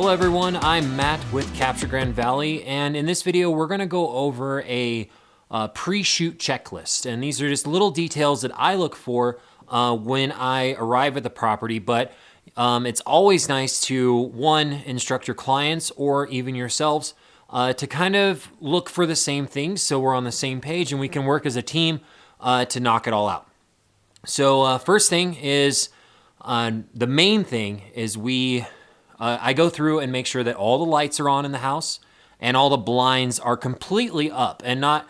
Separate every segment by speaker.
Speaker 1: Hello everyone, I'm Matt with Capture Grand Valley, and in this video we're going to go over a pre-shoot checklist. And these are just little details that I look for when I arrive at the property, but it's always nice to, one, instruct your clients or even yourselves to kind of look for the same things so we're on the same page and we can work as a team to knock it all out. So first thing is, the main thing is I go through and make sure that all the lights are on in the house and all the blinds are completely up and not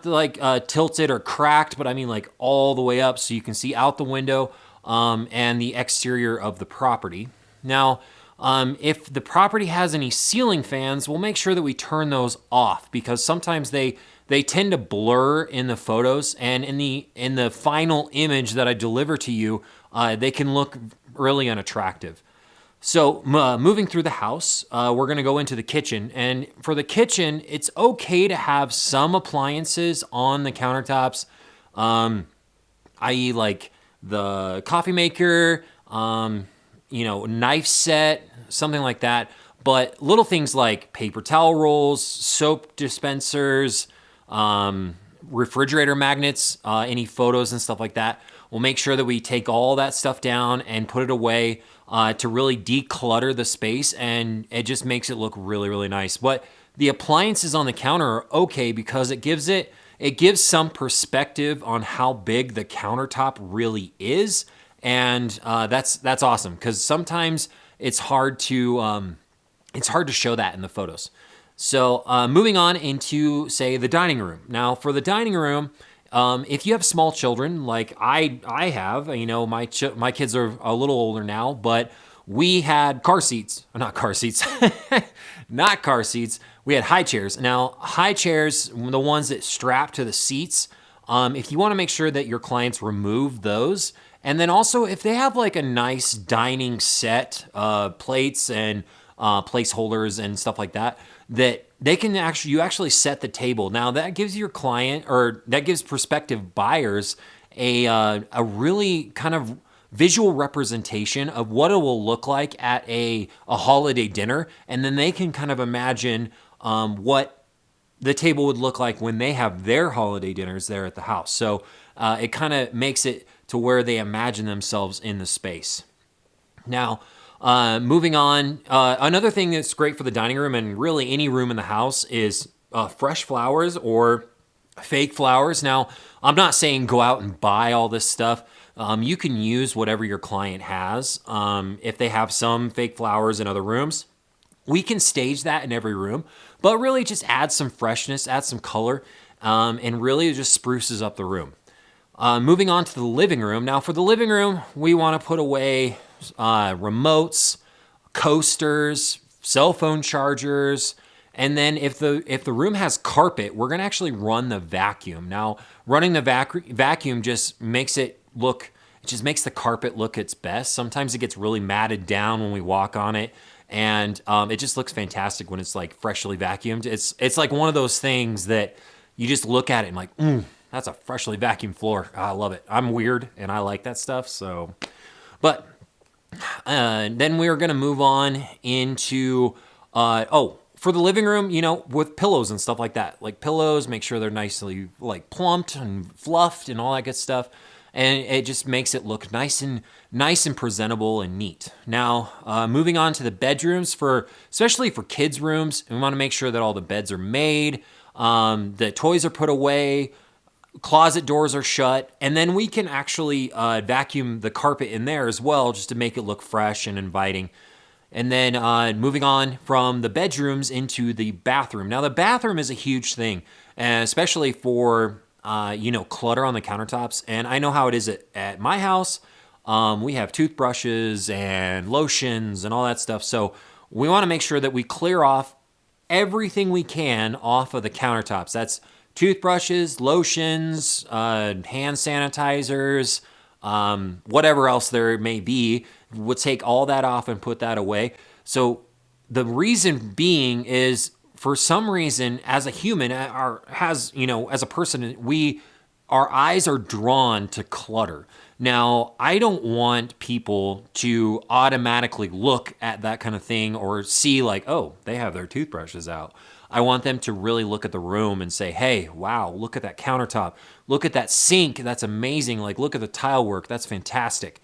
Speaker 1: like tilted or cracked, but I mean like all the way up so you can see out the window and the exterior of the property. Now, if the property has any ceiling fans, we'll make sure that we turn those off because sometimes they tend to blur in the photos, and in the final image that I deliver to you, they can look really unattractive. So moving through the house, we're going to go into the kitchen. And for the kitchen, it's okay to have some appliances on the countertops, i.e. like the coffee maker, knife set, something like that. But little things like paper towel rolls, soap dispensers, refrigerator magnets, any photos and stuff like that. We'll make sure that we take all that stuff down and put it away to really declutter the space, and it just makes it look really, really nice. But the appliances on the counter are okay because it gives some perspective on how big the countertop really is, and that's awesome because sometimes it's hard to show that in the photos. So moving on into, say, the dining room. Now, for the dining room, if you have small children, like I have, my kids are a little older now, but we had not car seats. We had high chairs. Now, high chairs, the ones that strap to the seats, if you want to make sure that your clients remove those, and then also if they have like a nice dining set, plates and placeholders and stuff like that, that you actually set the table. Now that gives your client, or that gives prospective buyers a really kind of visual representation of what it will look like at a holiday dinner, and then they can kind of imagine what the table would look like when they have their holiday dinners there at the house. So it kind of makes it to where they imagine themselves in the space. Now, moving on, another thing that's great for the dining room and really any room in the house is fresh flowers or fake flowers. Now, I'm not saying go out and buy all this stuff. You can use whatever your client has. If they have some fake flowers in other rooms, we can stage that in every room, but really just add some freshness, add some color, and really just spruces up the room. Moving on to the living room. Now, for the living room, we want to put away remotes, coasters, cell phone chargers, and then if the room has carpet, we're going to actually run the vacuum. Now, running the vacuum just makes the carpet look its best. Sometimes it gets really matted down when we walk on it, and it just looks fantastic when it's like freshly vacuumed. It's like one of those things that you just look at it and like, that's a freshly vacuumed floor. I love it. I'm weird and I like that stuff. So, but then we're going to move on into, for the living room, with pillows and stuff like that. Like pillows, make sure they're nicely like plumped and fluffed and all that good stuff. And it just makes it look nice and presentable and neat. Now, moving on to the bedrooms, especially for kids' rooms, we want to make sure that all the beds are made, the toys are put away, closet doors are shut, and then we can actually vacuum the carpet in there as well, just to make it look fresh and inviting. And then moving on from the bedrooms into the bathroom. Now, the bathroom is a huge thing, especially for clutter on the countertops. And I know how it is at my house. We have toothbrushes and lotions and all that stuff. So we want to make sure that we clear off everything we can off of the countertops. That's toothbrushes, lotions, hand sanitizers, whatever else there may be. We'll take all that off and put that away. So the reason being is, for some reason, as a human, as a person, our eyes are drawn to clutter. Now, I don't want people to automatically look at that kind of thing or see like, oh, they have their toothbrushes out. I want them to really look at the room and say, hey, wow, look at that countertop. Look at that sink. That's amazing. Like, look at the tile work. That's fantastic.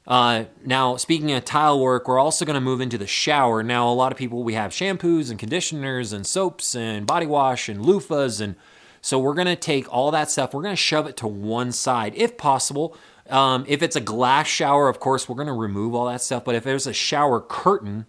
Speaker 1: Now, speaking of tile work, we're also going to move into the shower. Now, a lot of people, we have shampoos and conditioners and soaps and body wash and loofahs. And so we're going to take all that stuff. We're going to shove it to one side if possible. If it's a glass shower, of course, we're going to remove all that stuff. But if there's a shower curtain,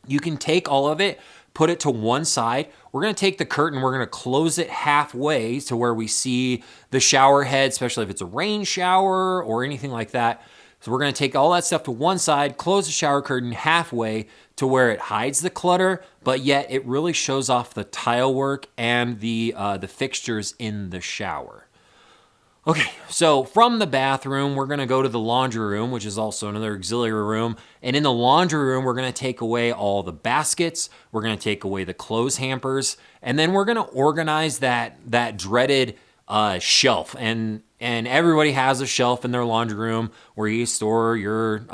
Speaker 1: you can take all of it, put it to one side. We're going to take the curtain, we're going to close it halfway to where we see the shower head, especially if it's a rain shower or anything like that. So we're going to take all that stuff to one side, close the shower curtain halfway to where it hides the clutter, but yet it really shows off the tile work and the fixtures in the shower. Okay, so from the bathroom, we're going to go to the laundry room, which is also another auxiliary room. And in the laundry room, we're going to take away all the baskets. We're going to take away the clothes hampers. And then we're going to organize that dreaded shelf. And everybody has a shelf in their laundry room where you store your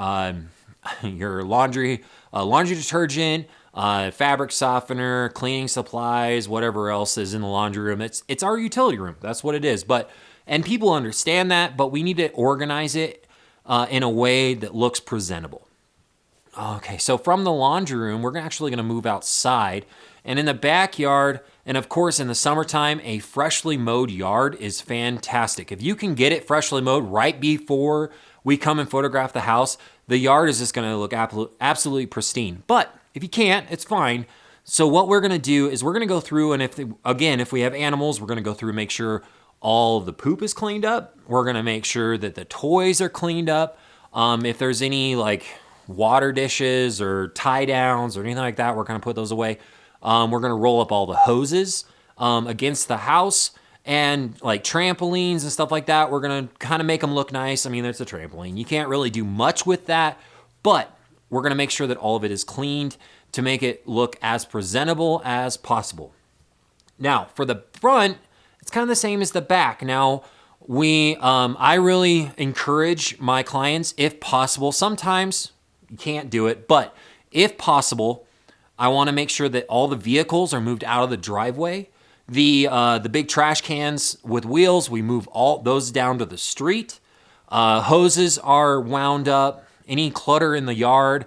Speaker 1: laundry detergent, fabric softener, cleaning supplies, whatever else is in the laundry room. It's our utility room. That's what it is. And people understand that, but we need to organize it in a way that looks presentable. Okay, so from the laundry room, we're actually going to move outside. And in the backyard, and of course in the summertime, a freshly mowed yard is fantastic. If you can get it freshly mowed right before we come and photograph the house, the yard is just going to look absolutely pristine. But if you can't, it's fine. So what we're going to do is we're going to go through, and if we have animals, we're going to go through and make sure all the poop is cleaned up. We're going to make sure that the toys are cleaned up. If there's any like water dishes or tie downs or anything like that, we're going to put those away. We're going to roll up all the hoses against the house, and like trampolines and stuff like that. We're going to kind of make them look nice. I mean, it's a trampoline. You can't really do much with that, but we're going to make sure that all of it is cleaned to make it look as presentable as possible. Now, for the front, it's kind of the same as the back. Now, I really encourage my clients, if possible, sometimes you can't do it, but if possible, I want to make sure that all the vehicles are moved out of the driveway. The big trash cans with wheels, we move all those down to the street. Hoses are wound up, any clutter in the yard.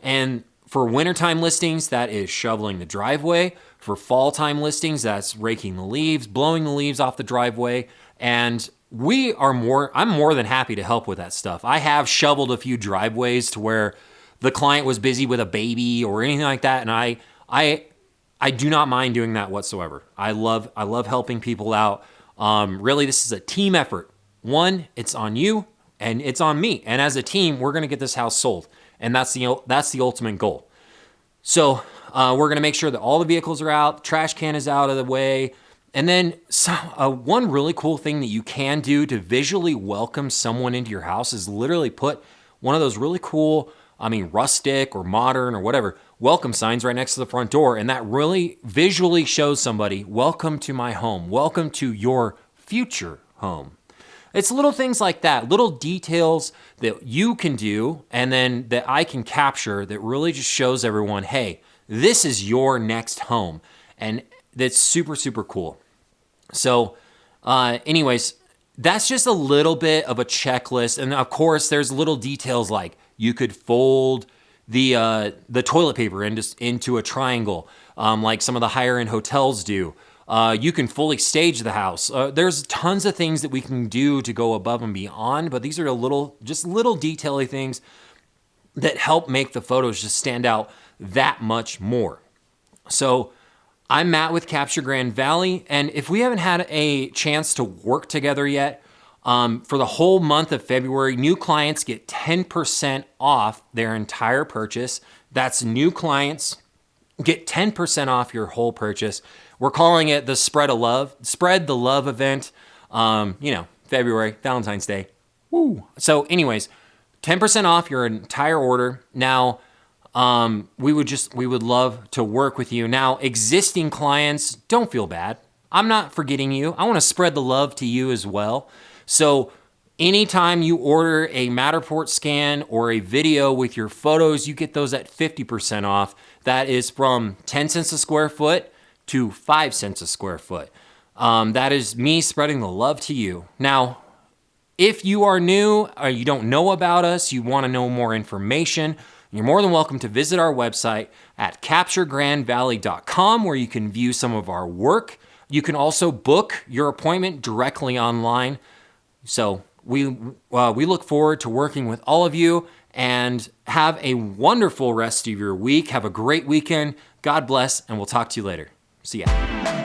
Speaker 1: And for wintertime listings, that is shoveling the driveway. For fall time listings, that's raking the leaves, blowing the leaves off the driveway. And I'm more than happy to help with that stuff. I have shoveled a few driveways to where the client was busy with a baby or anything like that. And I do not mind doing that whatsoever. I love helping people out. Really, this is a team effort. One, it's on you and it's on me. And as a team, we're going to get this house sold. And that's the ultimate goal. So we're going to make sure that all the vehicles are out, the trash can is out of the way. And then one really cool thing that you can do to visually welcome someone into your house is literally put one of those really cool, rustic or modern or whatever, welcome signs right next to the front door. And that really visually shows somebody, welcome to my home, welcome to your future home. It's little things like that, little details that you can do and then that I can capture that really just shows everyone, hey, this is your next home. And that's super, super cool. So anyways, that's just a little bit of a checklist. And of course, there's little details like you could fold the toilet paper into a triangle, like some of the higher end hotels do. You can fully stage the house. There's tons of things that we can do to go above and beyond, but these are little detaily things that help make the photos just stand out that much more. So I'm Matt with Capture Grand Valley, and if we haven't had a chance to work together yet, for the whole month of February, new clients get 10% off their entire purchase. That's new clients get 10% off your whole purchase. We're calling it the Spread the Love event. February, Valentine's Day. Woo. So anyways, 10% off your entire order. Now, we would love to work with you. Now, existing clients, don't feel bad. I'm not forgetting you. I want to spread the love to you as well. So Anytime you order a Matterport scan or a video with your photos, you get those at 50% off. That is from 10 cents a square foot to 5 cents a square foot. That is me spreading the love to you. Now, if you are new or you don't know about us, you want to know more information, you're more than welcome to visit our website at capturegrandvalley.com, where you can view some of our work. You can also book your appointment directly online. So we look forward to working with all of you, and have a wonderful rest of your week. Have a great weekend. God bless, and we'll talk to you later. See ya.